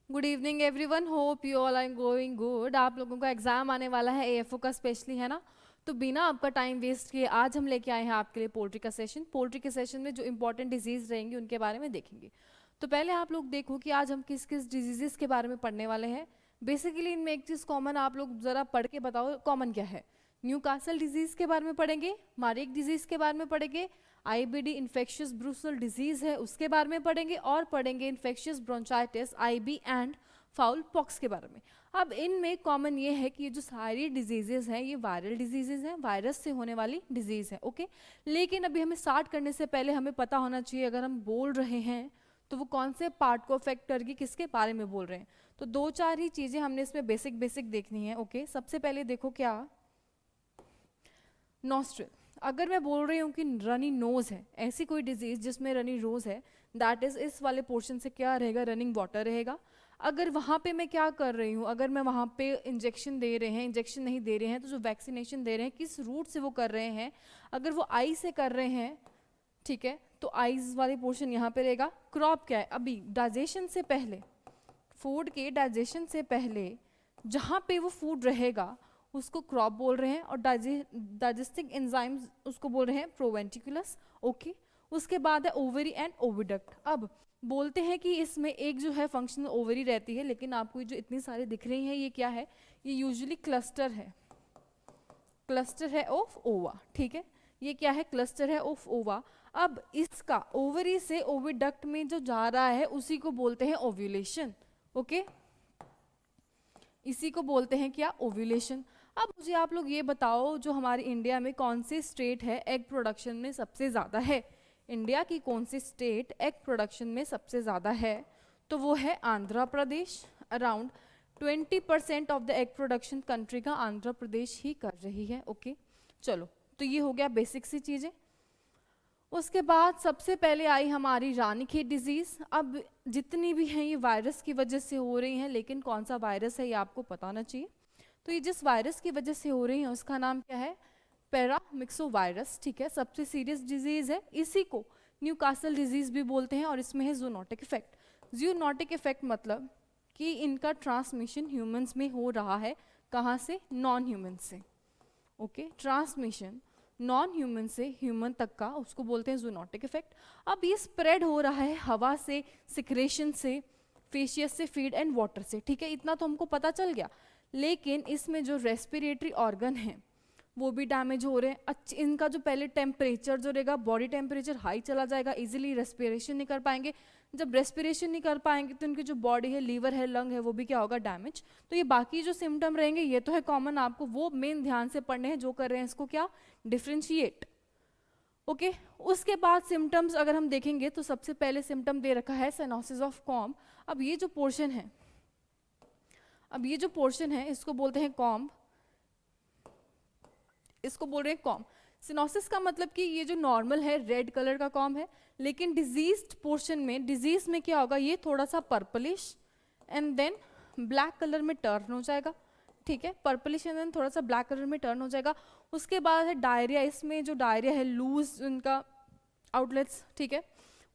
Good evening everyone, hope you all are going good. आप लोगों का एग्जाम आने वाला है एएफओ का स्पेशली, है ना। तो बिना आपका टाइम वेस्ट किए आज हम लेके आए हैं आपके लिए पोल्ट्री का सेशन। पोल्ट्री के सेशन में जो इंपॉर्टेंट डिजीज रहेंगी उनके बारे में देखेंगे। तो पहले आप लोग देखो कि आज हम किस किस डिजीजेस के बारे में पढ़ने वाले हैं। बेसिकली इनमें एक चीज़ कॉमन, आप लोग ज़रा पढ़ के बताओ कॉमन क्या है। न्यू कासल डिजीज़ के बारे में पढ़ेंगे, मारिक डिजीज़ के बारे में पढ़ेंगे, आईबीडी इन्फेक्शियस ब्रूसल डिजीज़ है उसके बारे में पढ़ेंगे, और पढ़ेंगे infectious bronchitis IB and fowl pox के बारे में। अब इनमें कॉमन ये है कि ये जो सारी डिजीजेज हैं ये वायरल डिजीजेज हैं, वायरस से होने वाली डिजीज है, ओके। लेकिन अभी हमें स्टार्ट करने से पहले हमें पता होना चाहिए अगर हम बोल रहे हैं तो वो कौन से पार्ट को अफेक्ट करेगी, किसके बारे में बोल रहे हैं। तो दो चार ही चीज़ें हमने इसमें बेसिक बेसिक देखनी है, ओके। सबसे पहले देखो क्या, नॉस्ट्रिल। अगर मैं बोल रही हूँ कि रनी नोज है, ऐसी कोई डिजीज जिसमें रनी नोज है, दैट इज इस वाले पोर्शन से क्या रहेगा, रनिंग वाटर रहेगा। अगर वहाँ पे मैं क्या कर रही हूँ, अगर मैं वहाँ पे इंजेक्शन दे रहे हैं, इंजेक्शन नहीं दे रहे हैं तो जो वैक्सीनेशन दे रहे हैं किस रूट से वो कर रहे हैं, अगर वो आई से कर रहे हैं, ठीक है, तो आईज वाली पोर्शन यहाँ पे रहेगा। क्रॉप क्या है, अभी डाइजेशन से पहले, फूड के डाइजेशन से पहले जहाँ पे वो फूड रहेगा उसको क्रॉप बोल रहे हैं, और डाइजेस्टिंग एंजाइम्स उसको बोल रहे हैं प्रोवेंटिकुलस, ओके। उसके बाद है ओवरी एंड ओविडक्ट। अब बोलते हैं कि इसमें एक जो है फंक्शनल ओवरी रहती है, लेकिन आपको ये जो इतनी सारी दिख रही हैं ये क्या है, ये यूजुअली क्लस्टर है, क्लस्टर है ऑफ ओवा, ठीक है। ये क्या है, क्लस्टर है ऑफ ओवा। अब इसका ओवरी से ओविडक्ट में जो जा रहा है उसी को बोलते हैं ओव्यूलेशन, ओके। इसी को बोलते हैं क्या, ओव्यूलेशन। अब मुझे आप लोग ये बताओ जो हमारे इंडिया में कौन सी स्टेट है एग प्रोडक्शन में सबसे ज़्यादा है, इंडिया की कौन सी स्टेट एग प्रोडक्शन में सबसे ज़्यादा है, तो वो है Andhra Pradesh. Around 20% of the egg production country का आंध्र प्रदेश ही कर रही है, ओके। चलो, तो ये हो गया बेसिक सी चीज़ें। उसके बाद सबसे पहले आई हमारी रानीखेत डिजीज़। अब जितनी भी हैं ये वायरस की वजह से हो रही हैं, लेकिन कौन सा वायरस है ये आपको पता होना चाहिए। तो ये जिस वायरस की वजह से हो रही है उसका नाम क्या है, पैरामिक्सो वायरस, ठीक है। सबसे सीरियस डिजीज़ है, इसी को न्यू कासल डिजीज़ भी बोलते हैं, और इसमें है जूनोटिक इफेक्ट। जूनोटिक इफेक्ट मतलब कि इनका ट्रांसमिशन ह्यूमंस में हो रहा है, कहाँ से, नॉन ह्यूमन से, ओके। ट्रांसमिशन नॉन ह्यूमन से ह्यूमन तक का उसको बोलते हैं जूनोटिक इफेक्ट। अब ये स्प्रेड हो रहा है हवा से, सिक्रेशन से, फेशियस से, फीड एंड वाटर से, ठीक है। इतना तो हमको पता चल गया, लेकिन इसमें जो रेस्पिरेटरी ऑर्गन है वो भी डैमेज हो रहे हैं। इनका जो पहले टेम्परेचर जो रहेगा, बॉडी टेम्परेचर हाई चला जाएगा, इजीली रेस्पिरेशन नहीं कर पाएंगे। जब रेस्पिरेशन नहीं कर पाएंगे तो इनकी जो बॉडी है, लीवर है, लंग है, वो भी क्या होगा, डैमेज। तो ये बाकी जो सिम्टम रहेंगे ये तो है कॉमन, आपको वो मेन ध्यान से पढ़ने हैं जो कर रहे हैं इसको क्या, डिफ्रेंशिएट, ओके। उसके बाद सिम्टम्स अगर हम देखेंगे तो सबसे पहले सिम्टम दे रखा है साइनोसिस ऑफ कॉम्ब। अब ये जो पोर्शन है, अब ये जो पोर्शन है इसको बोलते हैं कॉम्ब, इसको बोल रहे हैं कॉम। सिनोसिस का मतलब कि ये जो नॉर्मल है रेड कलर का कॉम है, लेकिन डिजीज्ड पोर्शन में, डिजीज में क्या होगा, ये थोड़ा सा purplish and then black colour में टर्न हो जाएगा, ठीक है। पर्पलिश एंड देन थोड़ा सा ब्लैक कलर में टर्न हो जाएगा। उसके बाद है डायरिया, इसमें जो डायरिया है लूज उनका आउटलेट्स, ठीक है।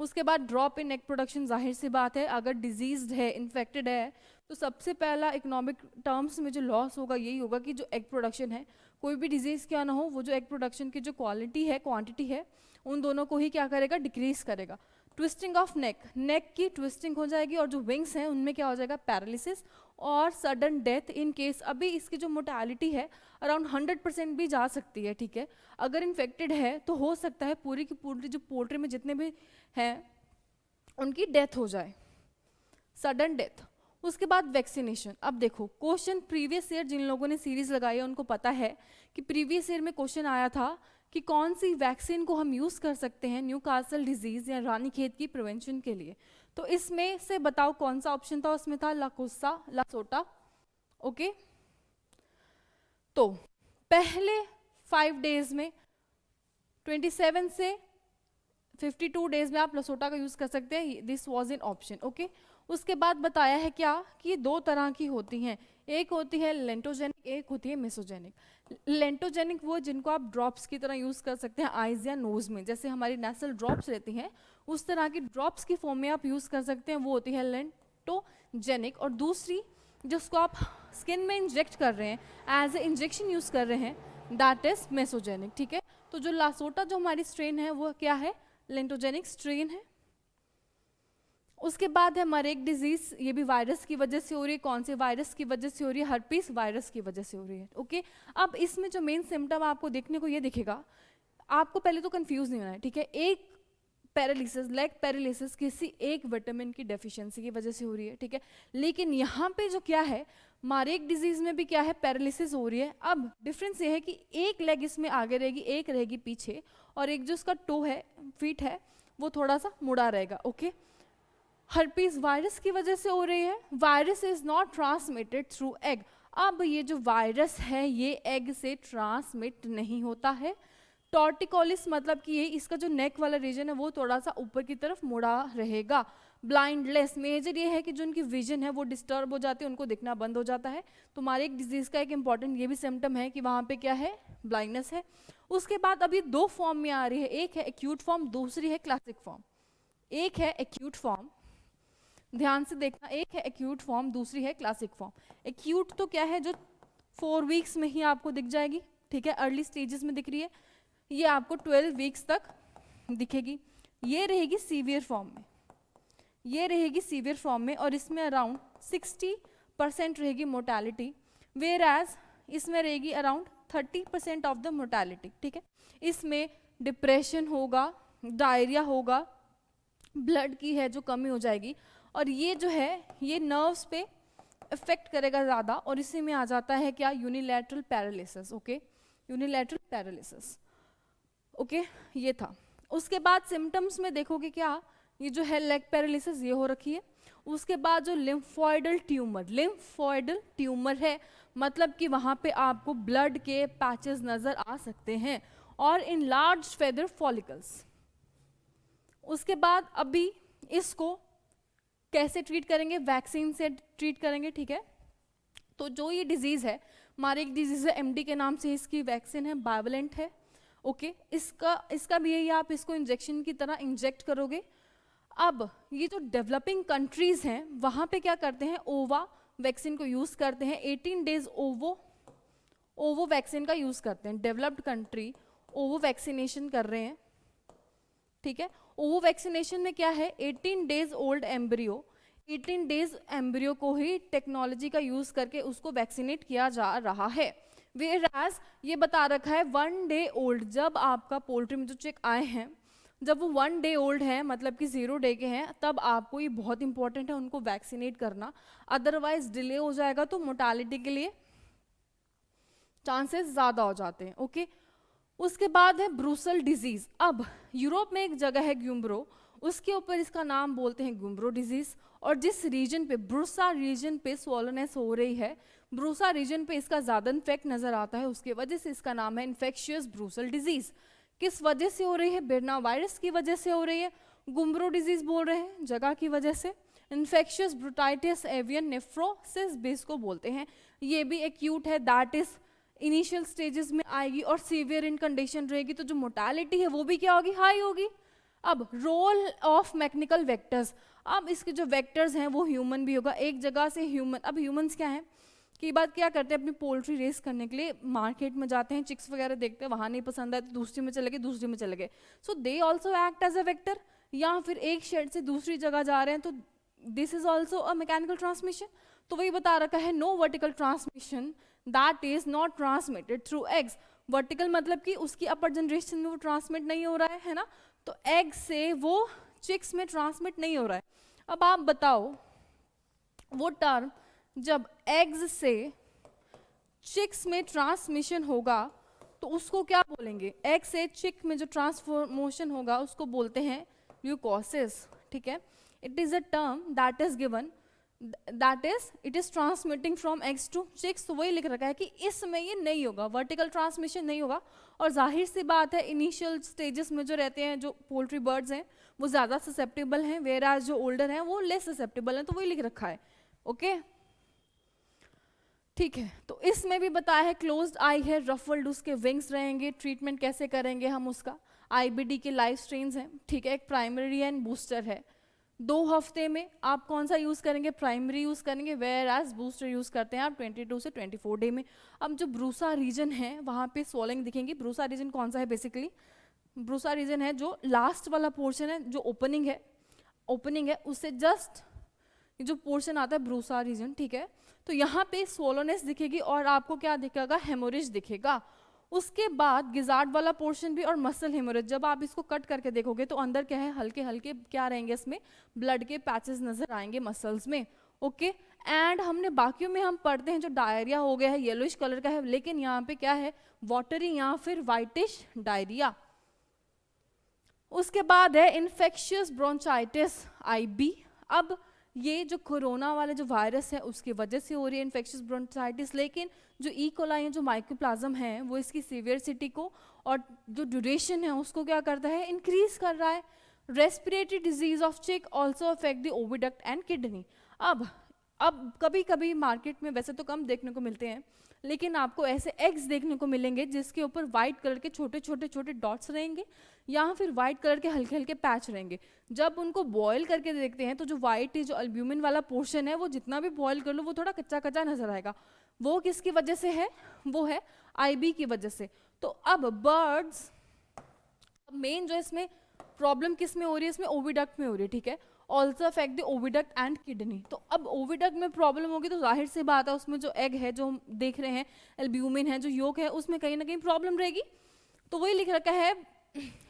उसके बाद ड्रॉप इन एग प्रोडक्शन, जाहिर सी बात है अगर डिजीज्ड है, इन्फेक्टेड है, तो सबसे पहला इकोनॉमिक टर्म्स में जो लॉस होगा यही होगा कि जो एग प्रोडक्शन है, कोई भी डिजीज़ क्या ना हो, वो जो एग प्रोडक्शन की जो क्वालिटी है, क्वांटिटी है, उन दोनों को ही क्या करेगा, डिक्रीज करेगा। ट्विस्टिंग ऑफ नेक, नेक की ट्विस्टिंग हो जाएगी, और जो विंग्स हैं उनमें क्या हो जाएगा, पैरालिसिस और सडन डेथ इन केस। अभी इसकी जो मोर्टेलिटी है अराउंड 100% भी जा सकती है, ठीक है। अगर इन्फेक्टेड है तो हो सकता है पूरी की पूरी जो पोल्ट्री में जितने भी हैं उनकी डेथ हो जाए, सडन डेथ। उसके बाद वैक्सीनेशन। अब देखो क्वेश्चन प्रीवियस ईयर जिन लोगों ने सीरीज लगाई है उनको पता है कि प्रीवियस ईयर में क्वेश्चन आया था कि कौन सी वैक्सीन को हम यूज़ कर सकते हैं न्यू कासल डिजीज़ या रानीखेत की प्रिवेंशन के लिए। तो इसमें से बताओ कौन सा ऑप्शन था, उसमें था लाकोसा, लासोटा, ओके। तो पहले 5 डेज में 27 से 52 डेज में आप लसोटा का यूज़ कर सकते हैं, this was in option, okay. उसके बाद बताया है क्या कि दो तरह की होती हैं, एक होती है लेंटोजेनिक, एक होती है मेसोजेनिक। लेंटोजेनिक वो जिनको आप ड्रॉप्स की तरह यूज़ कर सकते हैं आइज या नोज में, जैसे हमारी नेसल ड्रॉप्स रहती हैं उस तरह की ड्रॉप्स की फॉर्म में आप यूज़ कर सकते हैं, वो होती है लेंटोजेनिक, लेक्टोजेनिक, और दूसरी जिसको आप स्किन में इंजेक्ट कर रहे हैं, एज ए इंजेक्शन यूज कर रहे हैं, दैट इज मेसोजेनिक, ठीक है। तो जो लासोटा जो हमारी स्ट्रेन है वो क्या है, लेंटोजेनिक स्ट्रेन है। उसके बाद है मरेक डिजीज, ये भी वायरस की वजह से हो रही है। कौन से वायरस की वजह से हो रही है, हर्पीस वायरस की वजह से हो रही है, ओके। अब इसमें जो मेन सिम्टम आपको देखने को ये दिखेगा, आपको पहले तो कंफ्यूज नहीं होना है, ठीक है। एक पैरालिसिस, लेग पैरालिसिस किसी एक विटामिन की डेफिशिएंसी की वजह से हो रही है, ठीक है। लेकिन यहाँ पे जो क्या है, मारेक डिजीज में भी क्या है, पैरालिसिस हो रही है। अब डिफरेंस ये है कि एक लेग इसमें आगे रहेगी, एक रहेगी पीछे, और एक जो उसका टो है, फीट है, वो थोड़ा सा मुड़ा रहेगा, ओके। हर्पीस वायरस की वजह से हो रही है। Virus is not transmitted through egg. अब ये जो वायरस है ये एग से ट्रांसमिट नहीं होता है। टॉर्टिकोलिस मतलब कि ये इसका जो नेक वाला रीजन है वो थोड़ा सा ऊपर की तरफ मुड़ा रहेगा। ब्लाइंडलेस, मेजर ये है कि जो उनकी विजन है वो डिस्टर्ब हो जाती है, उनको दिखना बंद हो जाता है। तो हमारे एक डिजीज का एक इंपॉर्टेंट ये भी सिम्टम है कि वहाँ पे क्या है, ब्लाइंडनेस है। उसके बाद अभी दो फॉर्म में आ रही है, एक है एक्यूट फॉर्म, दूसरी है क्लासिक फॉर्म। एक है एक्यूट फॉर्म, ध्यान से देखना, एक है एक्यूट फॉर्म, दूसरी है क्लासिक फॉर्म। एक्यूट तो क्या है, जो 4 वीक्स में ही आपको दिख जाएगी, ठीक है, अर्ली स्टेजेस में दिख रही है। ये आपको 12 वीक्स तक दिखेगी। ये रहेगी सीवियर फॉर्म में, ये रहेगी सीवियर फॉर्म में, और इसमें अराउंड 60% रहेगी मोर्टेलिटी, वेयर एज इसमें रहेगी अराउंड 30% ऑफ द मोर्टेलिटी, ठीक है। इसमें डिप्रेशन होगा, डायरिया होगा, ब्लड की है जो कमी हो जाएगी, और ये जो है ये नर्व्स पे इफेक्ट करेगा ज़्यादा, और इसी में आ जाता है क्या, unilateral paralysis, okay, unilateral paralysis, okay, ये था। उसके बाद सिम्टम्स में देखोगे क्या, ये जो है लेग पैरालिसिस ये हो रखी है। उसके बाद जो लिम्फोइडल ट्यूमर, लिम्फोइडल ट्यूमर है, मतलब कि वहाँ पे आपको ब्लड के पैचेस नज़र आ सकते हैं, और इन लार्ज फेदर फॉलिकल्स। उसके बाद अभी इसको कैसे ट्रीट करेंगे, वैक्सीन से ट्रीट करेंगे, ठीक है। तो जो ये डिजीज़ है, हमारे एक डिजीज़ है एमडी के नाम से, इसकी वैक्सीन है, बाइवलेंट है, ओके। इसका भी यही, आप इसको इंजेक्शन की तरह इंजेक्ट करोगे। अब ये जो डेवलपिंग कंट्रीज़ हैं वहाँ पे क्या करते हैं, ओवा वैक्सीन को यूज़ करते हैं, 18 डेज ओवो वैक्सीन का यूज़ करते हैं। डेवलप्ड कंट्री ओवो वैक्सीनेशन कर रहे हैं, ठीक है। ओवो वैक्सीनेशन में क्या है, 18 days old embryo, 18 days embryo को ही टेक्नोलॉजी का यूज़ करके उसको वैक्सीनेट किया जा रहा है। वेयरएज ये बता रखा है 1 डे ओल्ड, जब आपका पोल्ट्री में जो चिक आए हैं, जब वो 1 डे ओल्ड है, मतलब कि 0 डे के हैं, तब आपको ये बहुत इंपॉर्टेंट है उनको वैक्सीनेट करना, अदरवाइज डिले हो जाएगा तो मोर्टालिटी के लिए चांसेस ज़्यादा हो जाते हैं, ओके। उसके बाद है ब्रूसल डिजीज। अब यूरोप में एक जगह है ग्यूम्ब्रो, उसके ऊपर इसका नाम बोलते हैं ग्यूम्ब्रो डिजीज, और जिस रीजन पे, ब्रूसा रीजन पे स्वॉलोनेस हो रही है, ब्रूसा रीजन पे इसका ज़्यादा इन्फेक्ट नज़र आता है, उसके वजह से इसका नाम है इन्फेक्शियस ब्रूसल डिजीज। किस वजह से हो रही है, बेरना वायरस की वजह से हो रही है। गुम्ब्रो डिजीज बोल रहे हैं जगह की वजह से। इन्फेक्शियस ब्रूटाइटिस एवियन नेफ्रोसिस भी इसको बोलते हैं। ये भी एक्यूट है, दैट इज इनिशियल स्टेजेस में आएगी और सीवियर इन कंडीशन रहेगी, तो जो मोर्टालिटी है वो भी क्या होगी, हाई होगी। अब रोल ऑफ मैकेनिकल वेक्टर्स, अब इसके जो वेक्टर्स हैं वो ह्यूमन भी होगा, एक जगह से ह्यूमन। अब ह्यूमंस क्या हैं, की बात क्या करते हैं, अपनी पोल्ट्री रेस करने के लिए मार्केट में जाते हैं, चिक्स वगैरह देखते हैं, वहाँ नहीं पसंद आए तो दूसरी में चले गए, दूसरी में चले गए, so they also act as a vector. या फिर एक शेड से दूसरी जगह जा रहे हैं तो this is also a mechanical transmission. तो वही बता रखा है, no vertical transmission that is not transmitted through eggs. Vertical मतलब कि उसकी अपर जनरेशन में वो ट्रांसमिट नहीं हो रहा है ना, तो एग से वो चिक्स में ट्रांसमिट नहीं हो रहा है। अब आप बताओ, वो टर्म जब एग्स से चिक्स में ट्रांसमिशन होगा तो उसको क्या बोलेंगे, एग से चिक में जो ट्रांसफॉर्मेशन होगा उसको बोलते हैं ल्यूकोसिस, ठीक है। It is a term that is given, that is it is transmitting from eggs to chicks. तो वही लिख रखा है कि इसमें ये नहीं होगा, वर्टिकल ट्रांसमिशन नहीं होगा। और जाहिर सी बात है, इनिशियल स्टेजेस में जो रहते हैं, जो पोल्ट्री बर्ड्स हैं वो ज़्यादा ससेप्टेबल हैं, वेराज जो ओल्डर हैं वो लेस ससेप्टेबल हैं, तो वही लिख रखा है, ओके ठीक है। तो इसमें भी बताया है क्लोज्ड आई है, रफल्ड उसके विंग्स रहेंगे। ट्रीटमेंट कैसे करेंगे हम उसका, आईबीडी के लाइव स्ट्रेन्स हैं, ठीक है, एक प्राइमरी एंड बूस्टर है। 2 हफ्ते में आप कौन सा यूज़ करेंगे, प्राइमरी यूज़ करेंगे, वेयर एज बूस्टर यूज़ करते हैं आप 22 से 24 डे में। अब जो ब्रूसा रीजन है वहाँ पे स्वॉलिंग दिखेंगी। ब्रूसा रीजन कौन सा है, बेसिकली ब्रूसा रीजन है जो लास्ट वाला पोर्शन है, जो ओपनिंग है उससे जस्ट जो पोर्शन आता है ब्रूसा रीजन, ठीक है। तो यहाँ पे सोलोनेस दिखेगी और आपको क्या दिखेगा, हेमोरेज दिखेगा। उसके बाद गिजार्ड वाला पोर्शन भी और मसल हेमोरेज, जब आप इसको कट करके देखोगे तो अंदर क्या है, हल्के हल्के क्या रहेंगे, इसमें ब्लड के पैचेस नजर आएंगे मसल्स में, ओके। एंड हमने बाकियों में हम पढ़ते हैं जो डायरिया हो गया है येलोइश कलर का है, लेकिन यहाँ पे क्या है, वाटरी या फिर वाइटिश डायरिया। उसके बाद है इन्फेक्शियस ब्रोंचाइटिस आईबी। अब ये जो कोरोना वाले जो वायरस है उसकी वजह से हो रही है इन्फेक्शियस ब्रोंचाइटिस, लेकिन जो ई कोलाई जो माइकोप्लाज्म है वो इसकी सीवियरिटी को और जो ड्यूरेशन है उसको क्या करता है, इंक्रीज कर रहा है। रेस्पिरेटरी डिजीज ऑफ चिक also affect the oviduct and kidney. अब कभी कभी मार्केट में वैसे तो कम देखने को मिलते हैं, लेकिन आपको ऐसे एग्स देखने को मिलेंगे जिसके ऊपर वाइट कलर के छोटे छोटे छोटे डॉट्स रहेंगे या फिर वाइट कलर के हल्के हल्के पैच रहेंगे। जब उनको बॉईल करके देखते हैं तो जो वाइट जो अल्ब्यूमिन वाला पोर्शन है वो जितना भी बॉईल कर लो वो थोड़ा कच्चा कच्चा नजर आएगा। वो किसकी वजह से है, वो है आईबी की वजह से। तो अब बर्ड्स मेन जो इसमें प्रॉब्लम किस में हो रही है, इसमें ओविडक्ट में हो रही है, ठीक है। Also affect the oviduct and kidney. तो अब ओविडक्ट में प्रॉब्लम होगी तो जाहिर सी बात है उसमें जो एग है जो हम देख रहे हैं, एल्ब्यूमिन है जो योग है, उसमें कहीं ना कहीं प्रॉब्लम रहेगी। तो वही लिख रखा है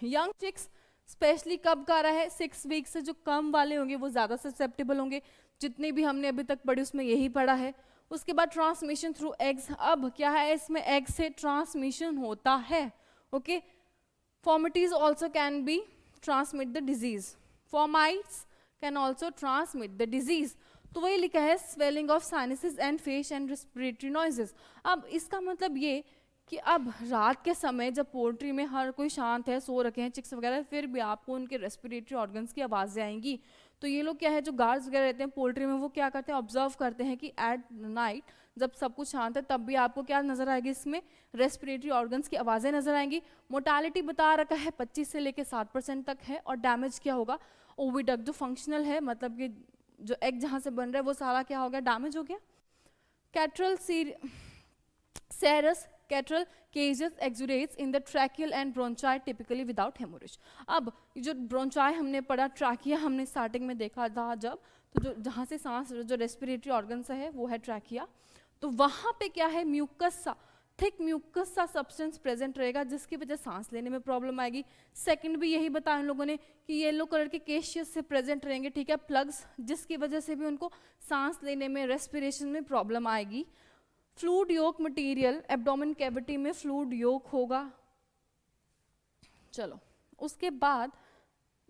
यंग चिक्स स्पेशली कब का रहा है, 6 वीक से जो कम वाले होंगे वो ज़्यादा ससेप्टेबल होंगे। जितने भी हमने अभी तक पढ़े उसमें यही पढ़ा है। उसके बाद ट्रांसमिशन थ्रू एग्स। अब क्या है, इसमें एग से ट्रांसमिशन होता है, okay. Fomites also can be transmit the disease, fomites can also transmit the disease. तो वही लिखा है swelling of sinuses and face and respiratory noises. अब इसका मतलब ये कि अब रात के समय जब पोल्ट्री में हर कोई शांत है, सो रखे हैं चिक्स वगैरह, फिर भी आपको उनके रेस्पिरेटरी ऑर्गन्स की आवाज़ें आएंगी। तो ये लोग क्या है, जो गार्ड्स वगैरह रहते हैं पोल्ट्री में, वो क्या करते हैं, ऑब्जर्व करते हैं कि एट नाइट जब सब कुछ शांत है तब भी आपको क्या नजर आएगी, इसमें रेस्पिरेटरी ऑर्गन्स की आवाज़ें नजर आएंगी। मोर्टालिटी बता रखा है 25 से लेकर 60% तक है। और डैमेज क्या होगा, ओविडक्ट जो फंक्शनल है, मतलब कि जो एग जहाँ से बन रहा है वो सारा क्या हो गया, डैमेज हो गया। कैट्रल सेरस कैट्रल cases exudates in the tracheal and bronchi typically without hemorrhage। अब जो ब्रोंचाई हमने पढ़ा, ट्रैकिया हमने स्टार्टिंग में देखा था जब, तो जो जहाँ से सांस जो रेस्पिरेटरी ऑर्गन्स है वो है ट्रैकिया। तो वहाँ पे क्या है, म्यूकस सा थिक म्यूकस सा सब्सटेंस प्रेजेंट रहेगा जिसकी वजह सांस लेने में प्रॉब्लम आएगी। सेकंड भी यही बताया उन लोगों ने कि येलो कलर के केशियस से प्रेजेंट रहेंगे, ठीक है, प्लग्स, जिसकी वजह से भी उनको सांस लेने में रेस्पिरेशन में प्रॉब्लम आएगी। फ्लूइड योक मटेरियल, एब्डोमेन कैविटी में फ्लूइड योक होगा। चलो उसके बाद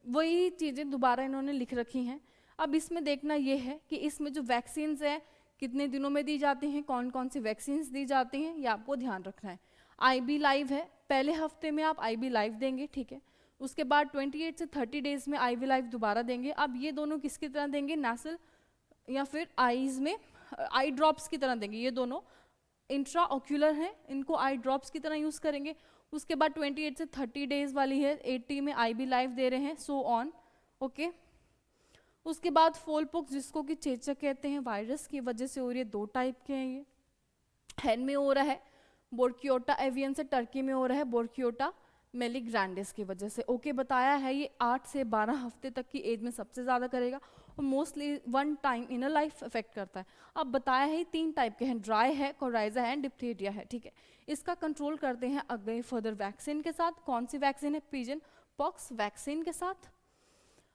वही चीज़ें दोबारा इन्होंने लिख रखी हैं। अब इसमें देखना ये है कि इसमें जो वैक्सीन है कितने दिनों में दी जाती हैं, कौन कौन सी वैक्सीन दी जाती हैं, ये आपको ध्यान रखना है। आईबी लाइव है, पहले हफ्ते में आप आईबी लाइव देंगे, ठीक है। उसके बाद 28 से 30 डेज में आईबी लाइव दोबारा देंगे। अब ये दोनों किसकी तरह देंगे, नेसल या फिर आईज में आई ड्रॉप्स की तरह देंगे। ये दोनों इंट्रा ऑक्यूलर हैं, इनको आई ड्रॉप्स की तरह यूज़ करेंगे। उसके बाद 28 से 30 डेज वाली है, 80 में आईबी लाइव दे रहे हैं, सो ऑन, ओके। उसके बाद फोलपोक्स जिसको कि चेचक कहते हैं, वायरस की वजह से हो रही है, 2 टाइप के हैं ये। हैन में हो रहा है, बोर्कियोटा एवियन से टर्की में हो रहा है, बोर्कियोटा मेलिग्रांडिस की वजह से, ओके। बताया है ये 8 से 12 हफ्ते तक की एज में सबसे ज़्यादा करेगा और mostly 1 time in a life effect करता है। अब बताया है 3 टाइप के हैं, ड्राई है, कोराइजा है, डिप्थीरिया है, ठीक है। इसका कंट्रोल करते हैं अगले फर्दर वैक्सीन के साथ। कौन सी वैक्सीन है, पिजन पॉक्स वैक्सीन के साथ।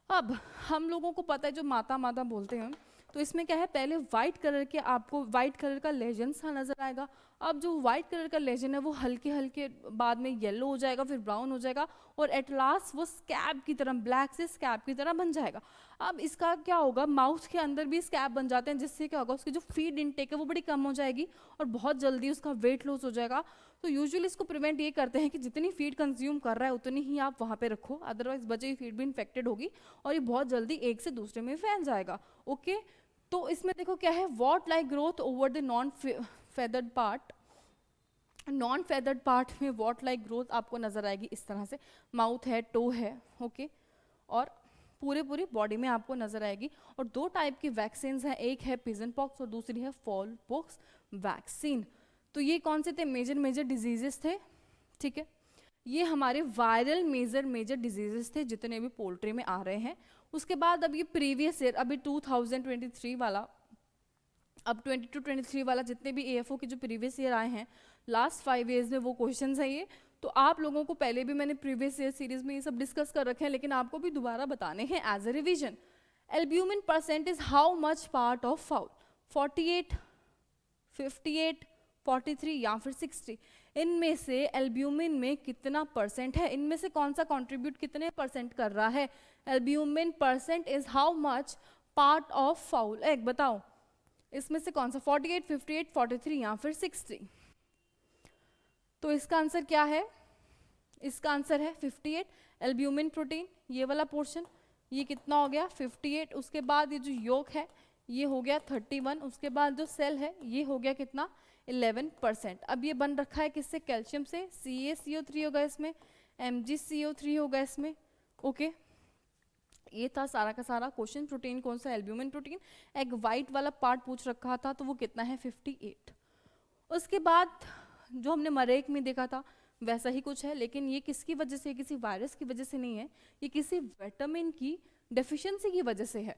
अब हम लोगों को पता है जो माता माता बोलते हैं, तो इसमें क्या है, पहले वाइट कलर के आपको वाइट कलर का लेजन सा नजर आएगा। अब जो वाइट कलर का लेजन है वो हल्के हल्के बाद में येलो हो जाएगा, फिर ब्राउन हो जाएगा और एट लास्ट वो स्कैब की तरह, ब्लैक से स्कैब की तरह बन जाएगा। अब इसका क्या होगा, माउथ के अंदर भी स्कैब बन जाते हैं, जिससे क्या होगा, उसकी जो फीड इनटेक है वो बड़ी कम हो जाएगी और बहुत जल्दी उसका वेट लॉस हो जाएगा। तो यूजुअली इसको प्रिवेंट ये करते हैं कि जितनी फीड कंज्यूम कर रहा है उतनी ही आप वहाँ पे रखो, अदरवाइज बचे हुई फीड भी इन्फेक्टेड होगी और ये बहुत जल्दी एक से दूसरे में फैल जाएगा, ओके। तो इसमें देखो क्या है, what like growth over the non feathered part. Non feathered part में वॉट लाइक ग्रोथ आपको नजर आएगी इस तरह से, माउथ है, टो है, ओके, और पूरी बॉडी में आपको नजर आएगी। और 2 टाइप की वैक्सीन हैं, एक है पिजन पॉक्स और दूसरी है फॉल पॉक्स वैक्सीन। तो ये कौन से थे? मेजर डिजीजेस थे, ठीक है। ये हमारे वायरल मेजर डिजीजेस थे जितने भी पोल्ट्री में आ रहे हैं। उसके बाद अब ये प्रीवियस ईयर, अभी 2023 वाला, अब 22-23 वाला जितने भी AFO के जो प्रीवियस ईयर आए हैं लास्ट 5 ईयर्स में, वो क्वेश्चंस हैं ये। तो आप लोगों को पहले भी मैंने प्रीवियस ईयर सीरीज में ये सब डिस्कस कर रखे हैं, लेकिन आपको भी दोबारा बताने हैं as a revision. Albumin percent is how much part of fowl? 48, 58, 43 या फिर 60? इनमें से एल्ब्यूमिन में कितना परसेंट है? इनमें से कौन सा कंट्रीब्यूट कितने परसेंट कर रहा है? Albumin percent is how much part of foul egg? बताओ इसमें से कौन सा? 48, 58, 43 या फिर 60? तो इसका आंसर क्या है? इसका आंसर है 58। एल्ब्यूमिन प्रोटीन ये वाला पोर्शन, ये कितना हो गया? 58। उसके बाद ये जो योक है ये हो गया 31। उसके बाद जो सेल है ये हो गया कितना? 11%। अब ये बन रखा है किससे? कैल्शियम से। CaCO3 होगा इसमें, MgCO3 होगा इसमें, ओके। ये था सारा का सारा क्वेश्चन। प्रोटीन कौन सा? Albumin protein. एक वाइट वाला पार्ट पूछ रखा था तो वो कितना है? 58। उसके बाद जो हमने मरेक में देखा था वैसा ही कुछ है, लेकिन ये किसकी वजह से? किसी वायरस की वजह से नहीं है, ये किसी विटामिन की डेफिशिएंसी की वजह से है।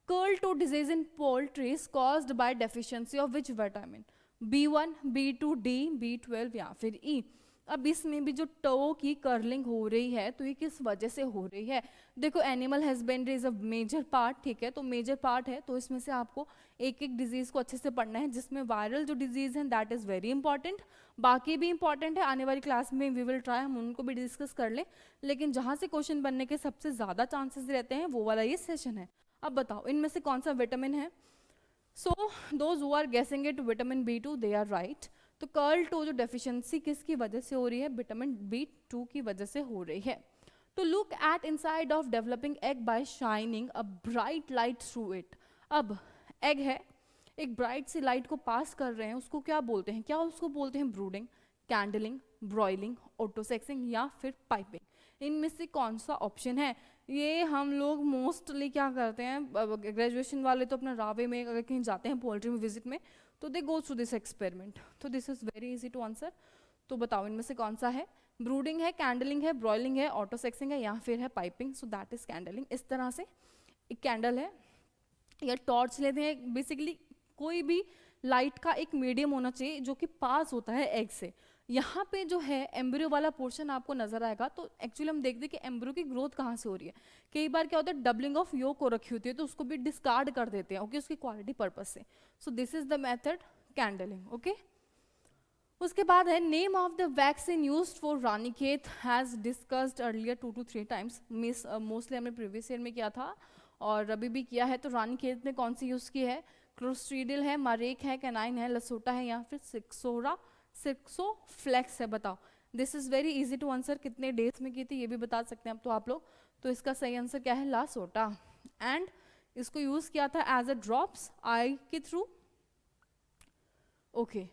Curl toe disease in poultry is caused by deficiency of which vitamin? B1, B2, D, B12 या फिर E? अब इसमें भी जो टो की कर्लिंग हो रही है तो ये किस वजह से हो रही है? देखो animal husbandry is a major part, ठीक है, तो मेजर पार्ट है तो इसमें से आपको एक एक डिजीज को अच्छे से पढ़ना है, जिसमें वायरल जो डिजीज है दैट इज वेरी इंपॉर्टेंट, बाकी भी इंपॉर्टेंट है। आने वाली क्लास में वी विल ट्राई हम उनको भी डिस्कस कर ले, लेकिन जहाँ से क्वेश्चन बनने के सबसे ज़्यादा चांसेस रहते हैं वो वाला ये सेशन है। अब बताओ इनमें से कौन सा विटामिन है? So those who are guessing it vitamin B2 they are right. तो कर्ल टो जो डेफिशिएंसी किसकी वजह से हो रही है? विटामिन B2 की वजह से हो रही है। तो look at inside of developing egg by shining a bright light through it. अब एग है, एक ब्राइट सी लाइट को पास कर रहे हैं, उसको क्या बोलते हैं? क्या उसको बोलते हैं? ब्रूडिंग, कैंडलिंग, ब्रॉयलिंग, ऑटोसेक्सिंग या फिर पाइपिंग? इनमें से कौन सा ऑप्शन है? ये हम लोग मोस्टली क्या करते हैं, ग्रेजुएशन वाले तो अपना रावे में अगर कहीं जाते हैं पोल्ट्री में विजिट में तो they go through this experiment. तो this is very easy to answer. तो बताओ इनमें से कौन सा है? ब्रूडिंग है, कैंडलिंग है, ब्रॉयलिंग है, ऑटोसेक्सिंग है या फिर है पाइपिंग? So that is कैंडलिंग। इस तरह से एक कैंडल है या टॉर्च लेते हैं, बेसिकली कोई भी लाइट का एक मीडियम होना चाहिए जो कि पास होता है एग से। यहाँ पे जो है एम्ब्रियो वाला पोर्शन आपको नजर आएगा, तो एक्चुअली हम देखते हैं कि एम्ब्रियो की ग्रोथ कहाँ से हो रही है। कई बार क्या होता है डबलिंग ऑफ योक हो रखी होती है तो उसको भी डिस्कार्ड कर देते हैं, ओके, उसकी क्वालिटी पर्पज से। So this is the method कैंडलिंग, okay. उसके बाद है name of the vaccine used for Ranikhet has discussed earlier 2 to 3 times. Miss mostly हमने प्रीवियस ईयर में किया था और अभी भी किया है। तो रानीखेत में कौन सी यूज की है? क्लोस्ट्रीडिल है, मरेक है, कैनाइन है, लसोटा है या फिर सिक्सोफ्लेक्स है? बताओ। This is very easy to answer. कितने डेज में की थी ये भी बता सकते हैं अब तो आप लोग। तो इसका सही आंसर क्या है? लासोटा। एंड इसको यूज किया था एज अ ड्रॉप्स आई के through, okay.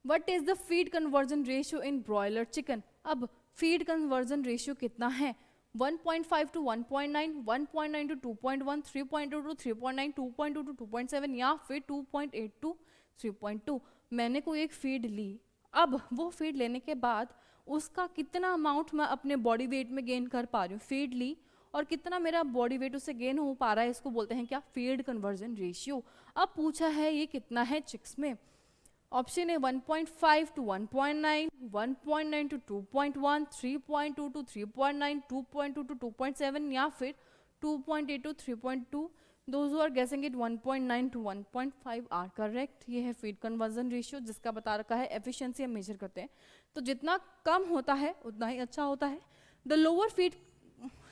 What is the feed conversion ratio in broiler chicken? अब फीड कन्वर्जन रेशियो कितना है? 1.5 to 1.9, 1.9 to 2.1, 3.2 to 3.9, 2.2 to 2.7 या फिर 2.8 to 3.2? मैंने कोई एक फीड ली, अब वो फीड लेने के बाद उसका कितना अमाउंट मैं अपने बॉडी वेट में गेन कर पा रही हूँ? फीड ली और कितना मेरा बॉडी वेट उससे गेन हो पा रहा है, इसको बोलते हैं क्या? Feed conversion ratio. अब पूछा है ये कितना है चिक्स में? ऑप्शन है 1.5 to 1.9, 1.9 to 2.1, 3.2 to 3.9, 2.2 to 2.7 या फिर 2.8 to 3.2। Those who are guessing it 1.9 to 1.5 are correct। ये है फीड कन्वर्जन रेशियो जिसका बता रखा है एफिशिएंसी हम मेजर करते हैं, तो जितना कम होता है उतना ही अच्छा होता है। The lower feed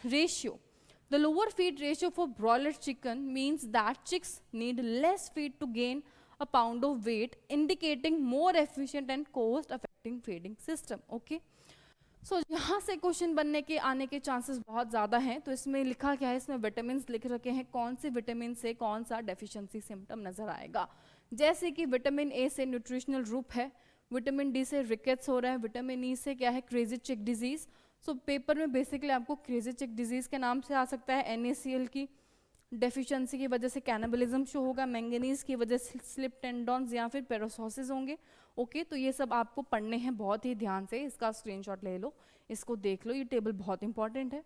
ratio for broiler chicken means that chicks need less feed to gain a pound of weight, indicating more efficient and cost effective feeding system, okay। सो यहाँ से क्वेश्चन बनने के आने के चांसेस बहुत ज़्यादा हैं। तो इसमें लिखा क्या है? इसमें विटामिन लिख रखे हैं, कौन से विटामिन से कौन सा डेफिशिएंसी सिम्टम नजर आएगा। जैसे कि विटामिन ए से न्यूट्रिशनल रूप है, विटामिन डी से रिकेट्स हो रहा है, विटामिन ई से क्या है? क्रेजी चिक डिजीज। सो पेपर में बेसिकली आपको क्रेज़ी डिजीज़ के नाम से आ सकता है, NaCl की डेफिशिएंसी की वजह से कैनाबलिज्म शो होगा, मैंगनीज की वजह से स्लिप टेंडॉन्स या फिर पेरोसोसिस होंगे। ओके, तो ये सब आपको पढ़ने हैं बहुत ही ध्यान से, इसका स्क्रीनशॉट ले लो, इसको देख लो, ये टेबल बहुत इंपॉर्टेंट है।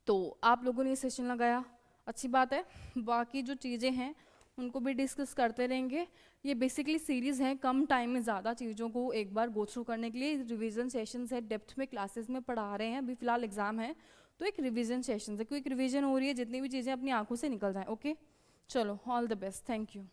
तो आप लोगों ने ये सेशन लगाया, अच्छी बात है। बाकी जो चीज़ें हैं उनको भी डिस्कस करते रहेंगे। ये बेसिकली सीरीज़ है, कम टाइम में ज़्यादा चीज़ों को एक बार गो थ्रू करने के लिए रिवीजन सेशंस है, डेप्थ में क्लासेस में पढ़ा रहे हैं, अभी फिलहाल एग्जाम है तो एक रिवीजन सेशन है, क्विक रिवीजन हो रही है, जितनी भी चीज़ें अपनी आंखों से निकल जाएं। ओके, चलो, all the best, thank you.